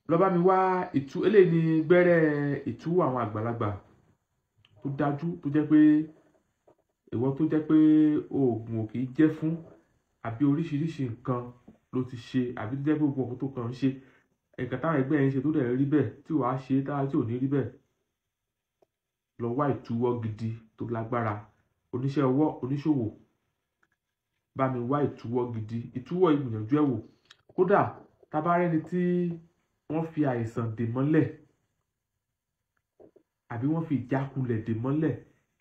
lọ bá mi wá eléyìí ni gbẹ́rẹ́ Ituwo àwọn àgbàlagbà tó dájú, tó jẹ́ pé ìwọ tó jẹ́ pé oògùn ò kì í jẹ́ fún, àbí oríṣiríṣi nǹkan ló ti ṣe, àbí tó jẹ́ pé gbogbo nǹkan tó kàn ń ṣe nǹkan táwọn ẹgbẹ́ yẹn ń ṣe tó dẹ̀ rí bẹ́ẹ̀ tí wàá ṣe táwa tí ò ní rí bẹ́ẹ̀. Lọ wá Ituwo gidi tó lágbára, oníṣẹ́ ọwọ́, oníṣòwò, bá mi wá Ituwo gidi. Ituwo ìgbìyànjú ẹ̀ wò. Kódà tá bá rẹ́ni tí wọ́n fi àìsàn dè mọ́lẹ̀, àbí wọ́n fi ìjákulẹ̀ dè mọ́lẹ̀,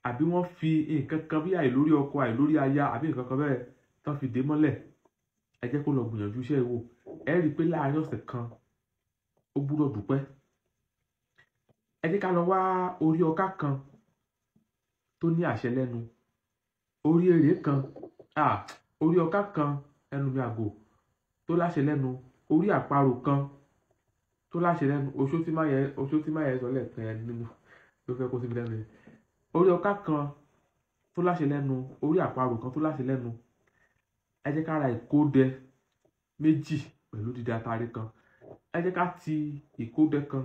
àbí wọ́n fi nǹkan kan bí àìlórí ọkọ, àìlórí aya, àbí nǹkan kan bẹ́ẹ̀ tán fi dè mọ́lẹ̀, ẹ jẹ́ kó lọ gbìyànjú iṣẹ́ wò. Ẹ rí i pé láàárín ọ̀sẹ̀ kan ó gbúdọ̀ dúpẹ́. Ẹ jẹ́ ká lọ wá orí ọká kan tó ní àṣẹ lẹ́nu, orí èrè kan, orí ọká kan ẹnu mi àgò tó láṣẹ lẹ́nu, orí àparò kan tó láṣẹ lẹ́nu. Oṣó tí máa yẹ sọ lẹ́ẹ̀kan ẹ nínú ló fẹ́ kó síbi lẹ́nu yẹn. Orí ọká kan tó láṣẹ lẹ́nu, orí àparò kan tó láṣẹ lẹ́nu. Ẹ jẹ́ ká ra ìkódẹ méjì pẹ̀lú dídá atare kan. Ẹ jẹ́ ká ti ìkódẹ kan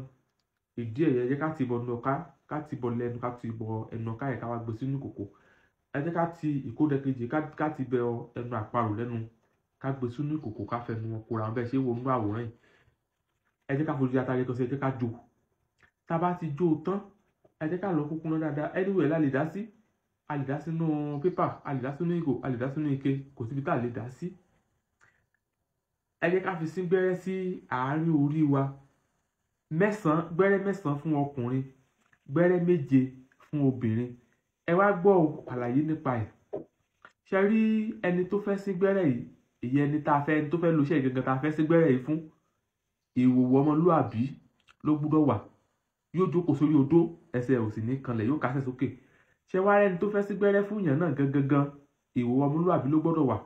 ìdí ẹ̀yẹ, ẹ jẹ́ ká ti bọ̀ ẹnu ọká, ká ti bọ̀ lẹ́nu, ká ti bọ̀ ẹnu ọká yẹn ká wá gbé sínú ìkòkò. Ẹ jẹ́ ká ti ìkódẹ kejì, ká ti bẹ ẹnu àparò lẹ́nu, ká gbé sínú ìkòkò, ká fẹnu wọn kóra bẹ́ẹ̀ ṣe wo nínú àwòrán yìí. Ẹ jẹ́ ká fojú atare kan sí, ẹ jẹ́ ká jó. Tá bá ti jó tán, ẹ jẹ́ ká lọ kúkúná dáadáa. Anywhere la lè dá sí. A lè dá sínú pépà, a lè dá sínú ìgò, a lè dá sínú ike, kò síbi tá a lè dá sí. Ẹ jẹ́ ká fi sí gbẹ́rẹ́ sí àárín orí wa. Gbẹ́rẹ́ 9 fún ọkùnrin, gbẹ́rẹ́ 7 fún obìnrin. Ẹ wá gbọ́ àlàyé nípa ẹ̀. Ṣé rí ẹni tó fẹ́ sí gbẹ́rẹ́ yìí, ìyẹn ẹni tó fẹ́ lo iṣẹ́ gangan tá fẹ́ sí gbẹ́rẹ́ yìí fún, ìwòwò ọmọlúàbí ló gbúdọ̀ wà. Yóò jókòó sórí odó, ẹsẹ̀ ò sì ní kanlẹ̀, yóò kásẹ̀ sókè. Ṣé wá ẹni tó fẹ́ sí gbẹ́rẹ́ fún yàn náà gangan, ìwòwò ọmọlúàbí ló gbọ́dọ̀ wà.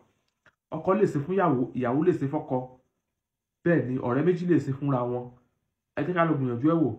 Ọkọ lè ṣe fún ìyàwó, ìyàwó lè ṣe fọ́kọ, bẹ́ẹ̀ ni ọ̀rẹ́ méjì lè ṣe fúnra wọn. Ẹ jẹ́ ká lọ gbìyànjú ẹ̀ wò.